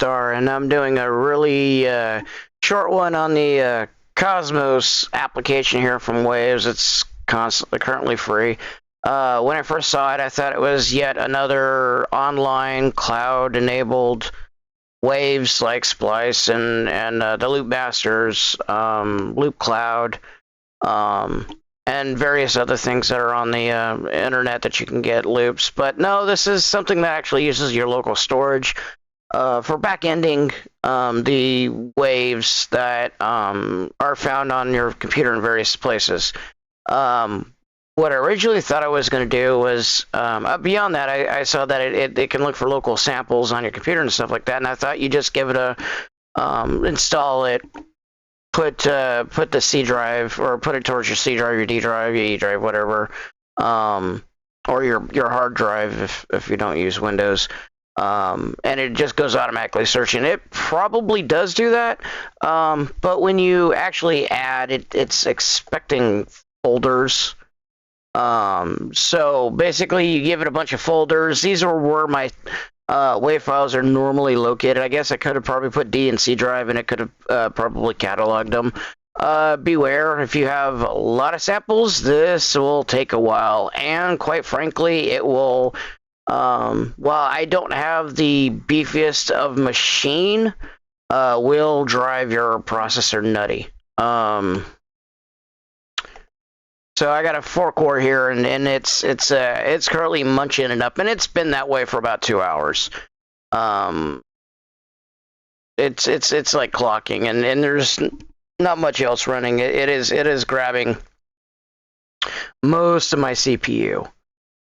Star, and I'm doing a really short one on the Cosmos application here from Waves. It's currently free. When I first saw it, I thought it was yet another online cloud-enabled Waves like Splice and the Loop Masters, Loop Cloud, and various other things that are on the internet that you can get loops. But no, this is something that actually uses your local storage for back-ending the waves that are found on your computer in various places. What I originally thought I was going to do was, beyond that, I saw that it can look for local samples on your computer and stuff like that, and I thought you just give it a, install it, put the C drive, or put it towards your C drive, your D drive, your E drive, whatever, or your hard drive if you don't use Windows, and it just goes automatically searching. It probably does do that, but when you actually add it, it's expecting folders. So basically, you give it a bunch of folders. These are where my WAV files are normally located. I guess I could have probably put D and C drive, and it could have probably cataloged them. Beware, if you have a lot of samples, this will take a while, and quite frankly, it will. While I don't have the beefiest of machine, will drive your processor nutty. So I got a 4-core here, and it's currently munching it up, and it's been that way for about 2 hours. It's like clocking, and there's not much else running. It is grabbing most of my CPU.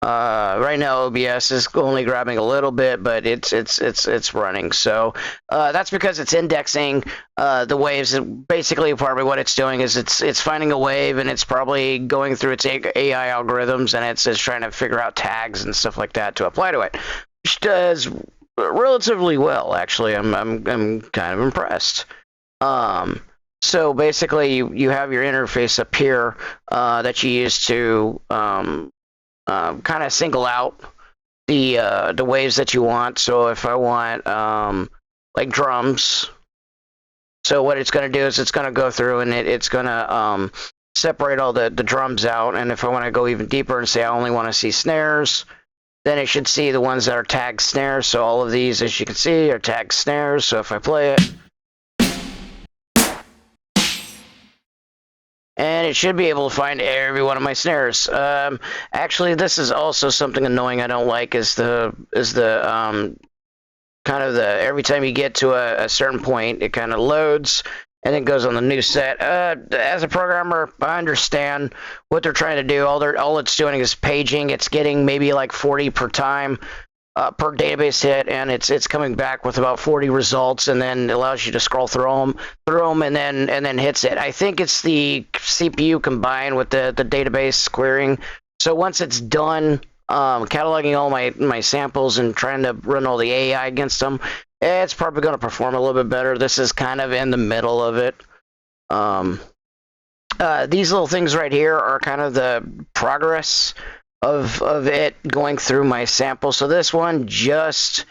Right now OBS is only grabbing a little bit, but it's running. So that's because it's indexing the waves. Basically, probably what it's doing is it's finding a wave, and it's probably going through its AI algorithms, and it's trying to figure out tags and stuff like that to apply to it, which does relatively well. Actually, I'm kind of impressed. So basically, you have your interface up here that you use to kind of single out the waves that you want. So if I want like drums, so what it's going to do is it's going to go through and it's going to separate all the drums out. And if I want to go even deeper and say I only want to see snares, then it should see the ones that are tagged snares. So all of these, as you can see, are tagged snares. So if I play it, and it should be able to find every one of my snares. Actually, this is also something annoying I don't like, is the kind of the, every time you get to a certain point, it kind of loads and then goes on the new set. As a programmer, I understand what they're trying to do. All it's doing is paging. It's getting maybe like 40 per time. Per database hit, and it's coming back with about 40 results, and then it allows you to scroll through them, and then hits it. I think it's the CPU combined with the database querying. So once it's done cataloging all my samples and trying to run all the AI against them, it's probably going to perform a little bit better. This is kind of in the middle of it. These little things right here are kind of the progress of it going through my sample. So this one just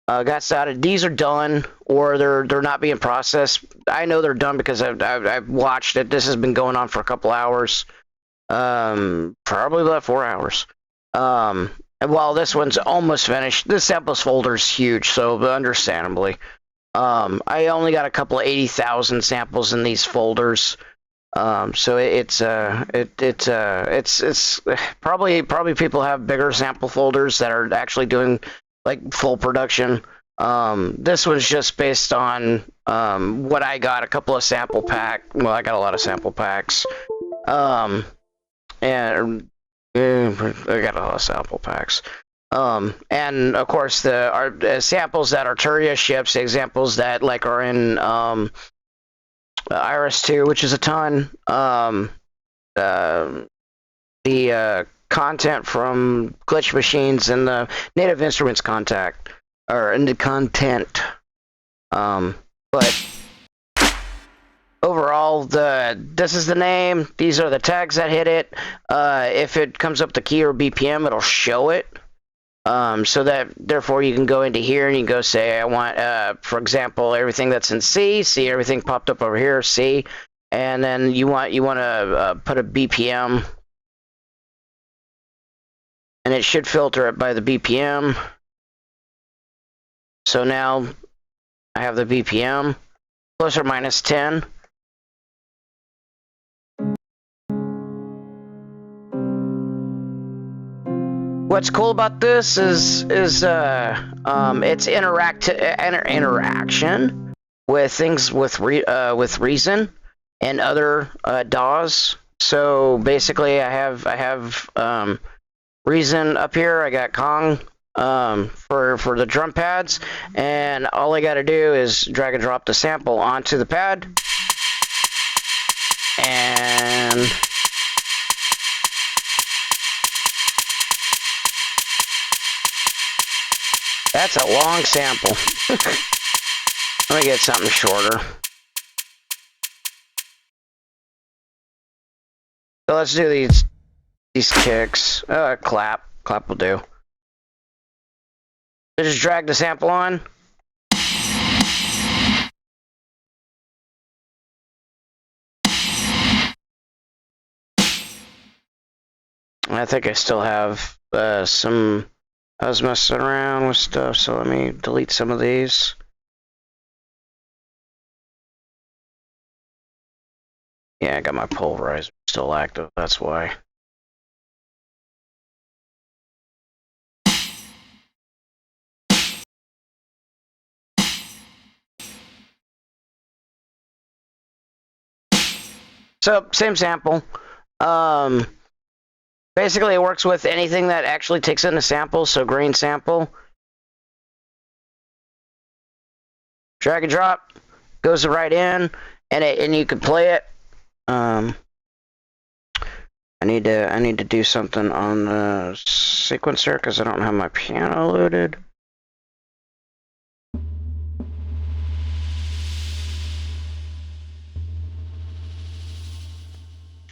got started. These are done, or they're not being processed. I know they're done because I've watched it. This has been going on for a couple hours, probably about 4 hours. And while this one's almost finished, this samples folder is huge, so understandably, I only got a couple of 80,000 samples in these folders. So it's probably people have bigger sample folders that are actually doing like full production. This was just based on what I got, a couple of sample pack. Well, I got a lot of sample packs, and I got a lot of sample packs. And of course the samples that Arturia ships, the examples that like are in Iris 2, which is a ton. The content from glitch machines and the native instruments content. But overall, this is the name. These are the tags that hit it. If it comes up the key or BPM, it'll show it. So that therefore you can go into here and you go say I want, for example, everything that's in C. See everything popped up over here, C, and then you want to put a BPM, and it should filter it by the BPM. So now I have the BPM plus or minus 10. What's cool about this is its interaction with things with Reason and other DAWs. So basically, I have Reason up here. I got Kong for the drum pads, and all I got to do is drag and drop the sample onto the pad, and that's a long sample. Let me get something shorter. So let's do these kicks. Clap will do. So just drag the sample on. I think I still have some. I was messing around with stuff, so let me delete some of these. Yeah, I got my polarizer still active, that's why. So, same sample. Basically, it works with anything that actually takes in a sample, so grain sample. Drag and drop, goes right in, and you can play it. I need to do something on the sequencer because I don't have my piano loaded.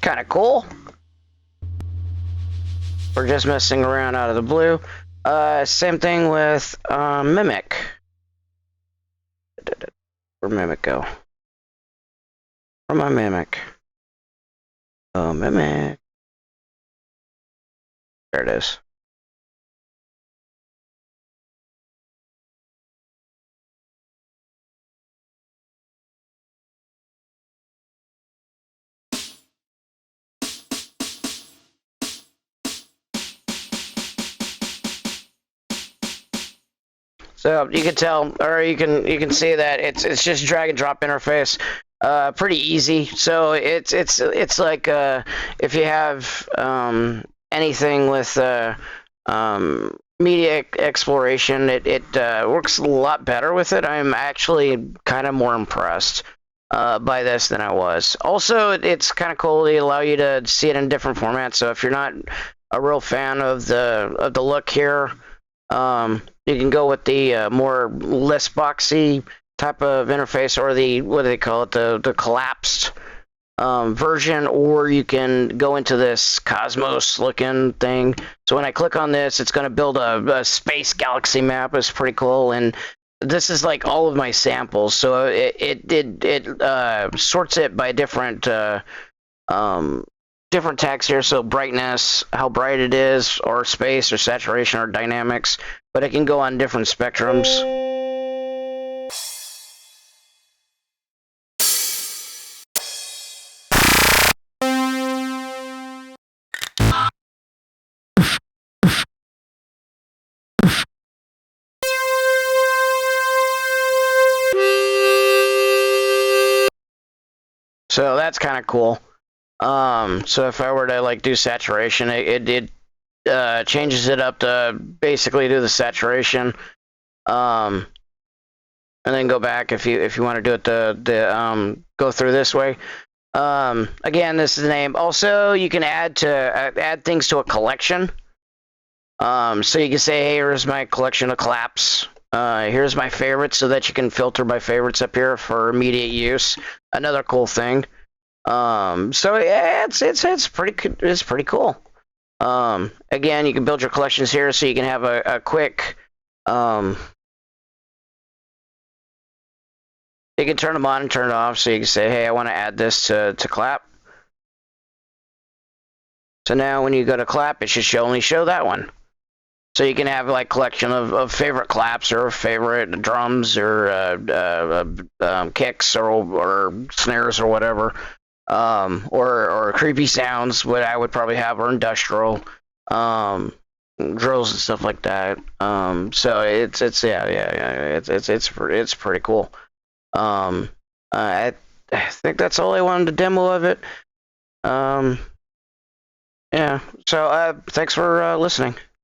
Kind of cool. We're just messing around out of the blue. Same thing with Mimic. Where'd Mimic go? Where'd my Mimic? Oh, Mimic. There it is. So you can tell, or you can see that it's just drag and drop interface, pretty easy. So it's like if you have anything with media exploration, it works a lot better with it. I'm actually kind of more impressed by this than I was. Also, it's kind of cool. They allow you to see it in different formats. So if you're not a real fan of the look here. You can go with the more less boxy type of interface, or the, what do they call it, the collapsed version, or you can go into this Cosmos looking thing. So when I click on this, it's going to build a space galaxy map. It's pretty cool, and this is like all of my samples. So it sorts it by different different tags here, so brightness, how bright it is, or space, or saturation, or dynamics, but it can go on different spectrums. So that's kind of cool. So if I were to like do saturation, it changes it up to basically do the saturation, and then go back if you want to do it go through this way. Again, this is the name. Also, you can add things to a collection. So you can say, hey, here's my collection of claps. Here's my favorites, so that you can filter by favorites up here for immediate use. Another cool thing. So yeah, it's pretty cool. Again, you can build your collections here, so you can have a quick. You can turn them on and turn it off, so you can say, "Hey, I want to add this to clap." So now, when you go to clap, it should only show that one. So you can have like collection of favorite claps or favorite drums or kicks or snares or whatever, or creepy sounds. What I would probably have or industrial drills and stuff like that. So it's pretty cool. I think that's all I wanted to demo of it. Um, yeah. So thanks for listening.